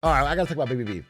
All right, I got to talk about BBB.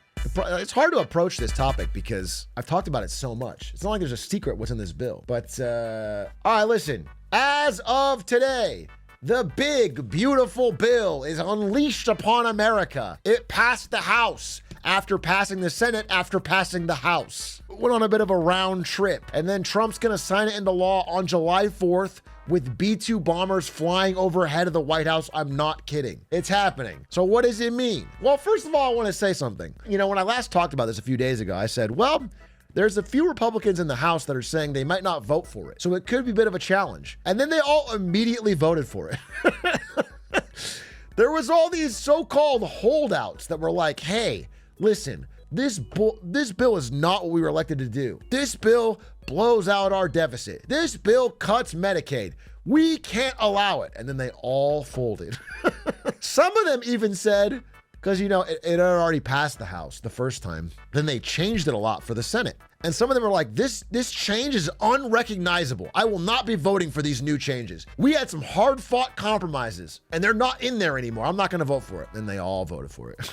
It's hard to approach this topic because I've talked about it so much. It's not like there's a secret what's in this bill. But, all right, listen. As of today, the big, beautiful bill is unleashed upon America. It passed the House after passing the Senate, after passing the House. Went on a bit of a round trip. And then Trump's going to sign it into law on July 4th with B-2 bombers flying overhead of the White House. I'm not kidding. It's happening. So what does it mean? Well, first of all, I want to say something. You know, when I last talked about this a few days ago, I said, well, there's a few Republicans in the House that are saying they might not vote for it. So it could be a bit of a challenge. And then they all immediately voted for it. There was all these so-called holdouts that were like, hey, listen, this bill is not what we were elected to do. This bill blows out our deficit. This bill cuts Medicaid. We can't allow it. And then they all folded. Some of them even said, because, you know, it had already passed the House the first time, then they changed it a lot for the Senate. And some of them are like, this change is unrecognizable. I will not be voting for these new changes. We had some hard-fought compromises, and they're not in there anymore. I'm not going to vote for it. Then they all voted for it.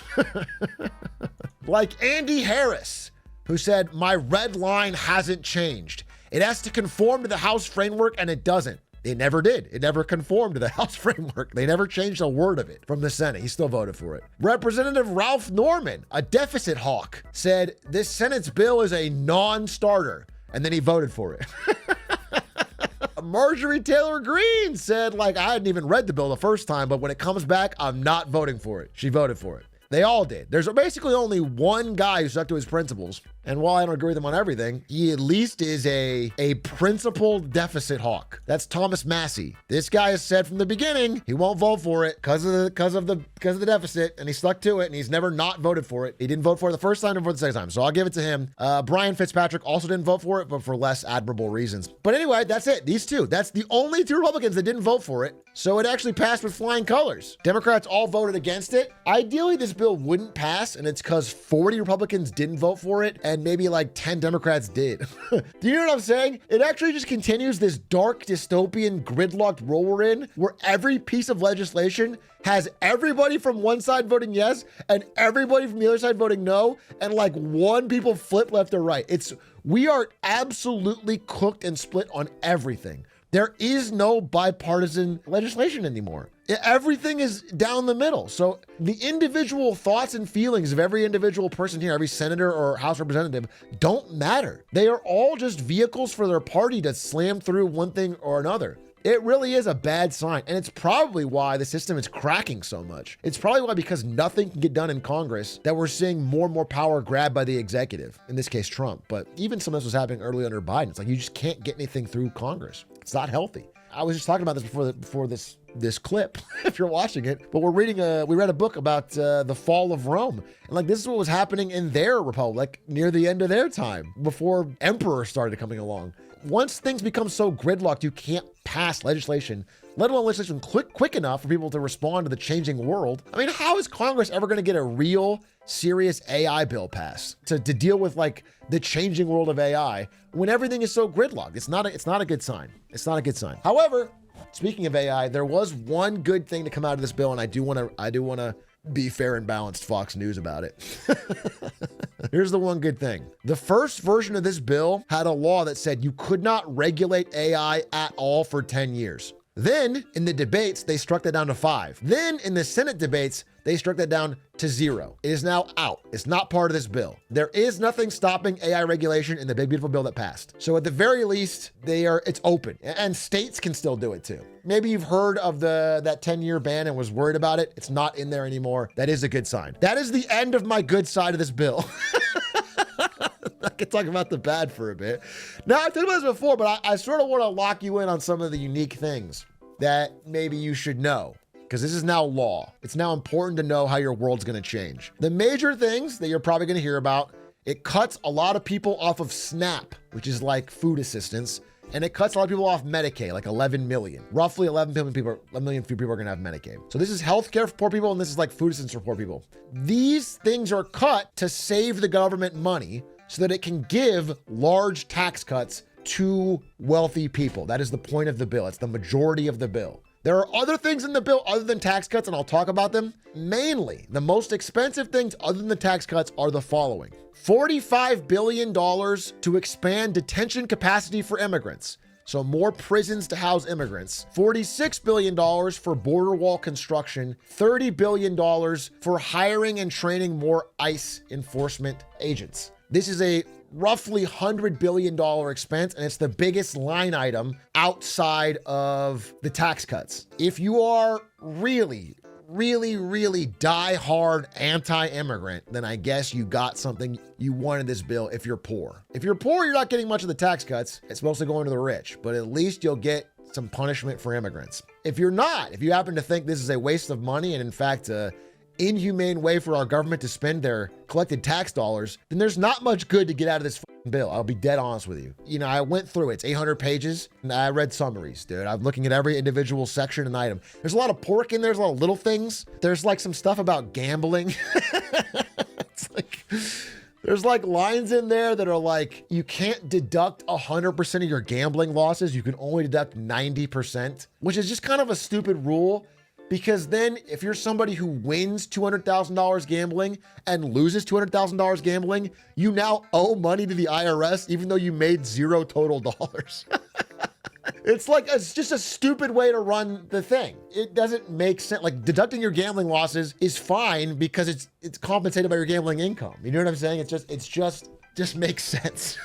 Like Andy Harris, who said, my red line hasn't changed. It has to conform to the House framework, and it doesn't. It never did. It never conformed to the House framework. They never changed a word of it from the Senate. He still voted for it. Representative Ralph Norman, a deficit hawk, said this Senate's bill is a non-starter, and then he voted for it. Marjorie Taylor Greene said, like, I hadn't even read the bill the first time, but when it comes back, I'm not voting for it. She voted for it. They all did. There's basically only one guy who stuck to his principles. And while I don't agree with him on everything, he at least is a principled deficit hawk. That's Thomas Massie. This guy has said from the beginning he won't vote for it because of the deficit, and he stuck to it, and he's never not voted for it. He didn't vote for it the first time and for the second time, so I'll give it to him. Brian Fitzpatrick also didn't vote for it, but for less admirable reasons. But anyway, that's it. These two. That's the only two Republicans that didn't vote for it. So it actually passed with flying colors. Democrats all voted against it. Ideally, this bill wouldn't pass, and it's because 40 Republicans didn't vote for it, and maybe like 10 Democrats did. Do you know what I'm saying? It actually just continues this dark, dystopian, gridlocked role we're in, where every piece of legislation has everybody from one side voting yes, and everybody from the other side voting no, and like one people flip left or right. We are absolutely cooked and split on everything. There is no bipartisan legislation anymore. Everything is down the middle. So the individual thoughts and feelings of every individual person here, every senator or House representative, don't matter. They are all just vehicles for their party to slam through one thing or another. It really is a bad sign. And it's probably why the system is cracking so much. It's probably why, because nothing can get done in Congress, that we're seeing more and more power grabbed by the executive, in this case, Trump. But even some of this was happening early under Biden. It's like, you just can't get anything through Congress. It's not healthy. I was just talking about this before this clip, if you're watching it, but we read a book about the fall of Rome. And like, this is what was happening in their republic near the end of their time, before emperors started coming along. Once things become so gridlocked, you can't pass legislation, let alone legislation quick enough for people to respond to the changing world. I mean, how is Congress ever going to get a real serious AI bill passed to deal with like the changing world of AI when everything is so gridlocked? It's not a good sign. It's not a good sign. However, speaking of AI, there was one good thing to come out of this bill, and I do want to be fair and balanced Fox News about it. Here's the one good thing. The first version of this bill had a law that said you could not regulate AI at all for 10 years. Then in the debates, they struck that down to 5. Then in the Senate debates, they struck that down to 0. It is now out. It's not part of this bill. There is nothing stopping AI regulation in the big, beautiful bill that passed. So at the very least, it's open, and states can still do it too. Maybe you've heard of that 10-year ban and was worried about it. It's not in there anymore. That is a good sign. That is the end of my good side of this bill. I could talk about the bad for a bit. Now, I've talked about this before, but I sort of want to lock you in on some of the unique things that maybe you should know, because this is now law. It's now important to know how your world's going to change. The major things that you're probably going to hear about: it cuts a lot of people off of SNAP, which is like food assistance, and it cuts a lot of people off Medicaid, like 11 million. Roughly 11 million people, a million few people are going to have Medicaid. So this is healthcare for poor people, and this is like food assistance for poor people. These things are cut to save the government money so that it can give large tax cuts to wealthy people. That is the point of the bill. It's the majority of the bill. There are other things in the bill other than tax cuts, and I'll talk about them. Mainly, the most expensive things other than the tax cuts are the following. $45 billion to expand detention capacity for immigrants. So more prisons to house immigrants. $46 billion for border wall construction. $30 billion for hiring and training more ICE enforcement agents. This is a roughly $100 billion expense, and it's the biggest line item outside of the tax cuts. If you are really die-hard anti-immigrant, then I guess you got something you want in this bill if you're poor. If you're poor, you're not getting much of the tax cuts. It's mostly going to the rich, but at least you'll get some punishment for immigrants. If you're not, if you happen to think this is a waste of money and in fact, inhumane way for our government to spend their collected tax dollars, then there's not much good to get out of this bill. I'll be dead honest with you. You know, I went through it. It's 800 pages, and I read summaries, dude. I'm looking at every individual section and item. There's a lot of pork in there. There's a lot of little things. There's like some stuff about gambling. It's like, there's like lines in there that are like, you can't deduct 100% of your gambling losses. You can only deduct 90%, which is just kind of a stupid rule. Because then if you're somebody who wins $200,000 gambling and loses $200,000 gambling, you now owe money to the IRS, even though you made zero total dollars. It's just a stupid way to run the thing. It doesn't make sense. Like, deducting your gambling losses is fine because it's compensated by your gambling income. You know what I'm saying? It just makes sense.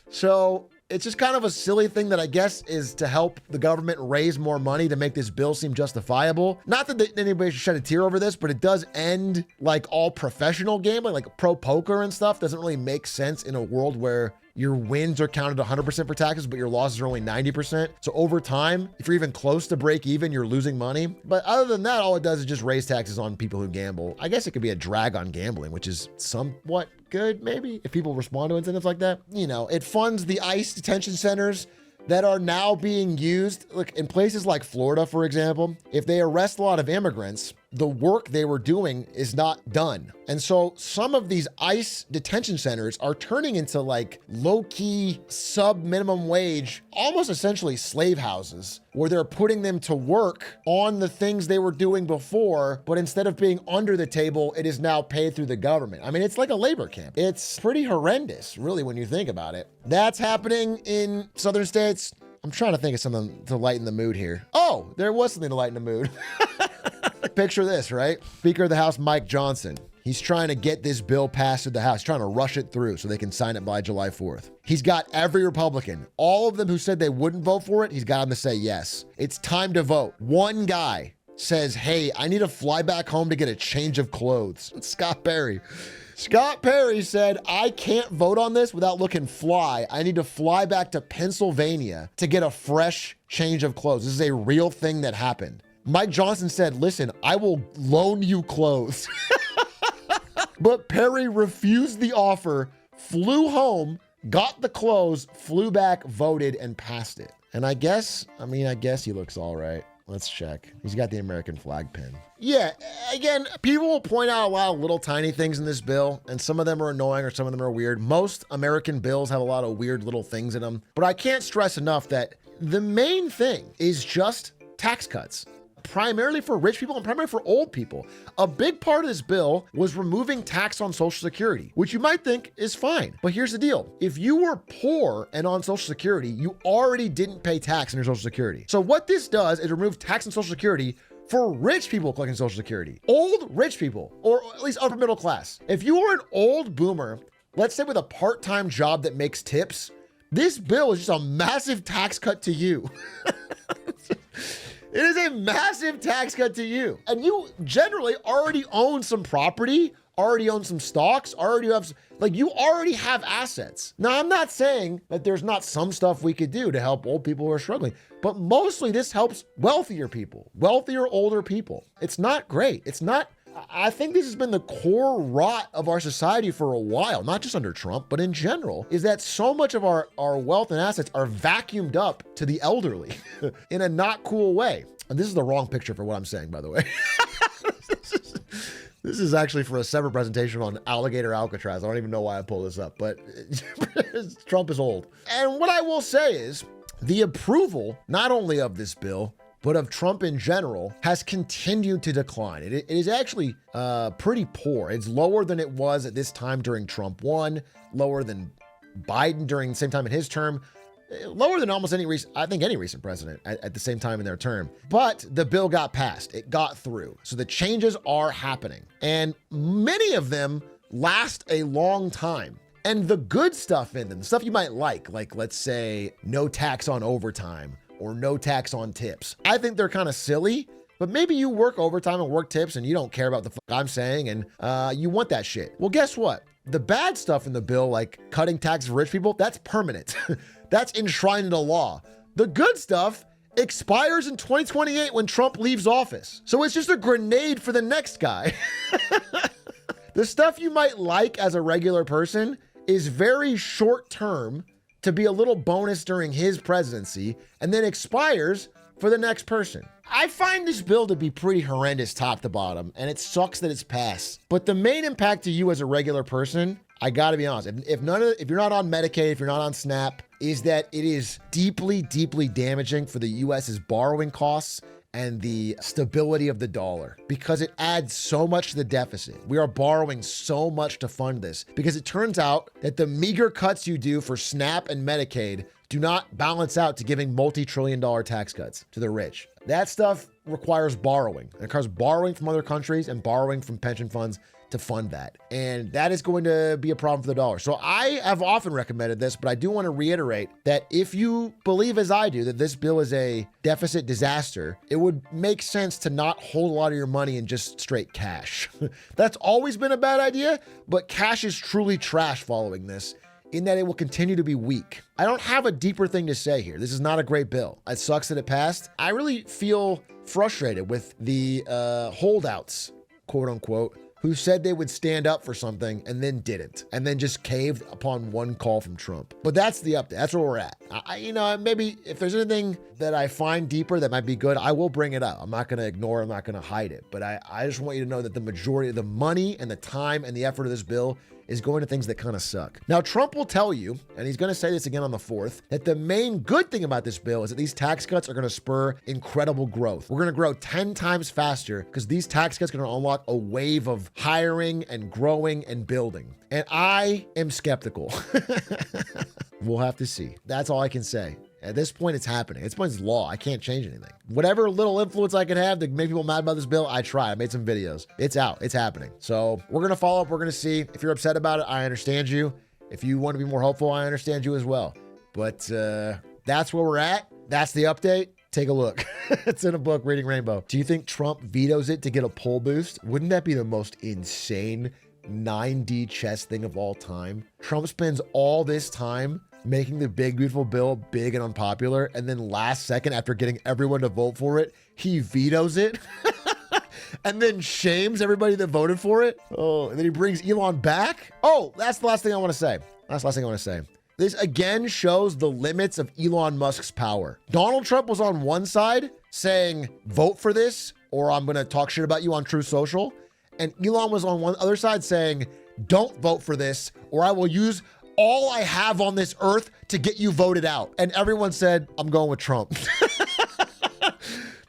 So it's just kind of a silly thing that I guess is to help the government raise more money to make this bill seem justifiable. Not that anybody should shed a tear over this, but it does end like all professional gambling, like pro poker and stuff doesn't really make sense in a world where your wins are counted 100% for taxes, but your losses are only 90%. So over time, if you're even close to break even, you're losing money. But other than that, all it does is just raise taxes on people who gamble. I guess it could be a drag on gambling, which is somewhat good, maybe, if people respond to incentives like that. You know, it funds the ICE detention centers that are now being used. Look, in places like Florida, for example, if they arrest a lot of immigrants, the work they were doing is not done. And so some of these ICE detention centers are turning into like low-key sub-minimum wage, almost essentially slave houses, where they're putting them to work on the things they were doing before, but instead of being under the table, it is now paid through the government. I mean, it's like a labor camp. It's pretty horrendous, really, when you think about it. That's happening in southern states. I'm trying to think of something to lighten the mood here. Oh, there was something to lighten the mood. Picture this, right? Speaker of the House, Mike Johnson. He's trying to get this bill passed through the House, trying to rush it through so they can sign it by July 4th. He's got every Republican, all of them who said they wouldn't vote for it, he's got them to say yes. It's time to vote. One guy says, hey, I need to fly back home to get a change of clothes. It's Scott Perry. Scott Perry said, I can't vote on this without looking fly. I need to fly back to Pennsylvania to get a fresh change of clothes. This is a real thing that happened. Mike Johnson said, listen, I will loan you clothes. But Perry refused the offer, flew home, got the clothes, flew back, voted, and passed it. And I guess he looks all right. Let's check. He's got the American flag pin. Yeah, again, people will point out a lot of little tiny things in this bill, and some of them are annoying or some of them are weird. Most American bills have a lot of weird little things in them. But I can't stress enough that the main thing is just tax cuts. Primarily for rich people and primarily for old people. A big part of this bill was removing tax on Social Security, which you might think is fine. But here's the deal. If you were poor and on Social Security, you already didn't pay tax on your Social Security. So what this does is remove tax on Social Security for rich people collecting Social Security. Old rich people, or at least upper middle class. If you were an old boomer, let's say with a part-time job that makes tips, this bill is just a massive tax cut to you. It is a massive tax cut to you. And you generally already own some property, already own some stocks, you already have assets. Now, I'm not saying that there's not some stuff we could do to help old people who are struggling, but mostly this helps wealthier people, wealthier, older people. It's not great. I think this has been the core rot of our society for a while, not just under Trump, but in general, is that so much of our wealth and assets are vacuumed up to the elderly in a not cool way. And this is the wrong picture for what I'm saying, by the way. This is actually for a separate presentation on alligator Alcatraz. I don't even know why I pulled this up, but Trump is old. And what I will say is the approval, not only of this bill, but of Trump in general, has continued to decline. It is actually pretty poor. It's lower than it was at this time during Trump 1, lower than Biden during the same time in his term, lower than almost any recent president at the same time in their term. But the bill got passed. It got through. So the changes are happening. And many of them last a long time. And the good stuff in them, the stuff you might like let's say no tax on overtime or no tax on tips. I think they're kind of silly, but maybe you work overtime and work tips and you don't care about the fuck I'm saying and you want that shit. Well, guess what? The bad stuff in the bill, like cutting taxes for rich people, that's permanent. That's enshrined into law. The good stuff expires in 2028 when Trump leaves office. So it's just a grenade for the next guy. The stuff you might like as a regular person is very short term to be a little bonus during his presidency and then expires for the next person. I find this bill to be pretty horrendous top to bottom, and it sucks that it's passed. But the main impact to you as a regular person, I gotta be honest, if you're not on Medicaid, if you're not on SNAP, is that it is deeply, deeply damaging for the US's borrowing costs and the stability of the dollar, because it adds so much to the deficit. We are borrowing so much to fund this because it turns out that the meager cuts you do for SNAP and Medicaid do not balance out to giving multi-trillion-dollar tax cuts to the rich. That stuff requires borrowing. It requires borrowing from other countries and borrowing from pension funds to fund that. And that is going to be a problem for the dollar. So I have often recommended this, but I do want to reiterate that if you believe as I do that this bill is a deficit disaster, it would make sense to not hold a lot of your money in just straight cash. That's always been a bad idea, but cash is truly trash following this, in that it will continue to be weak. I don't have a deeper thing to say here. This is not a great bill. It sucks that it passed. I really feel frustrated with the holdouts, quote unquote, who said they would stand up for something and then didn't, and then just caved upon one call from Trump. But that's the update. That's where we're at. Maybe if there's anything that I find deeper that might be good, I will bring it up. I'm not going to ignore it. I'm not going to hide it. But I just want you to know that the majority of the money and the time and the effort of this bill is going to things that kind of suck. Now, Trump will tell you, and he's going to say this again on the 4th, that the main good thing about this bill is that these tax cuts are going to spur incredible growth. We're going to grow 10 times faster because these tax cuts are going to unlock a wave of hiring and growing and building. And I am skeptical. We'll have to see. That's all I can say. At this point, it's happening. At this point, it's law. I can't change anything. Whatever little influence I could have to make people mad about this bill, I try. I made some videos. It's out. It's happening. So we're going to follow up. We're going to see. If you're upset about it, I understand you. If you want to be more hopeful, I understand you as well. But that's where we're at. That's the update. Take a look. It's in a book, Reading Rainbow. Do you think Trump vetoes it to get a poll boost? Wouldn't that be the most insane 9D chess thing of all time? Trump spends all this time making the big, beautiful bill big and unpopular, and then last second, after getting everyone to vote for it, he vetoes it and then shames everybody that voted for it. Oh, and then he brings Elon back. Oh, that's the last thing I want to say. This again shows the limits of Elon Musk's power. Donald Trump was on one side saying, vote for this, or I'm going to talk shit about you on Truth Social. And Elon was on one other side saying, don't vote for this, or I will use all I have on this earth to get you voted out. And everyone said, I'm going with Trump.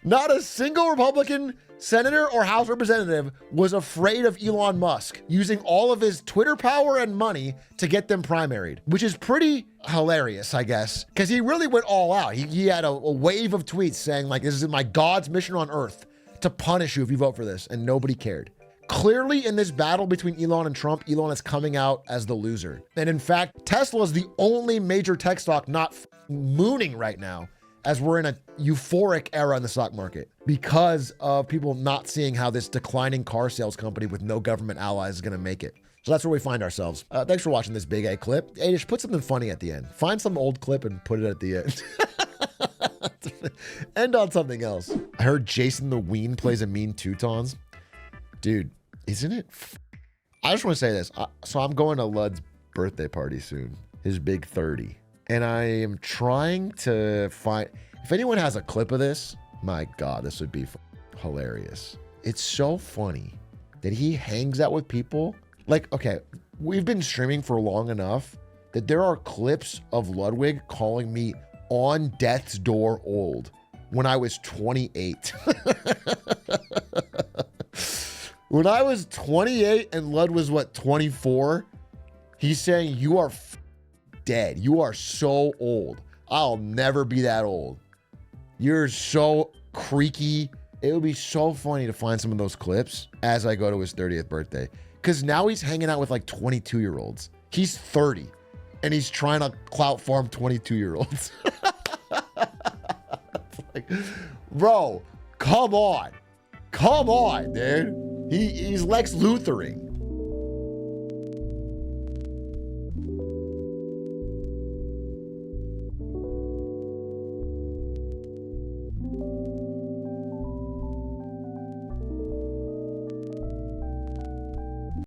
Not a single Republican senator or House representative was afraid of Elon Musk using all of his Twitter power and money to get them primaried, which is pretty hilarious, I guess, because he really went all out. He had a wave of tweets saying, like, this is my God's mission on earth to punish you if you vote for this, and nobody cared. Clearly, in this battle between Elon and Trump, Elon is coming out as the loser. And in fact, Tesla is the only major tech stock not mooning right now, as we're in a euphoric era in the stock market because of people not seeing how this declining car sales company with no government allies is going to make it. So that's where we find ourselves. Thanks for watching this Big A clip. Hey, just put something funny at the end. Find some old clip and put it at the end. End on something else. I heard Jason the Ween plays a mean Teutons. Dude, isn't it? I just want to say this. So I'm going to Lud's birthday party soon, his big 30. And I am trying to find, if anyone has a clip of this, my God, this would be hilarious. It's so funny that he hangs out with people. Like, okay, we've been streaming for long enough that there are clips of Ludwig calling me on death's door old. when I was 28. When I was 28 and Lud was what, 24? He's saying, you are dead. You are so old. I'll never be that old. You're so creaky. It would be so funny to find some of those clips as I go to his 30th birthday. Because now he's hanging out with like 22-year-olds. He's 30 and he's trying to clout farm 22-year-olds. Like, bro, come on. Come on, dude. He's Lex Luthering.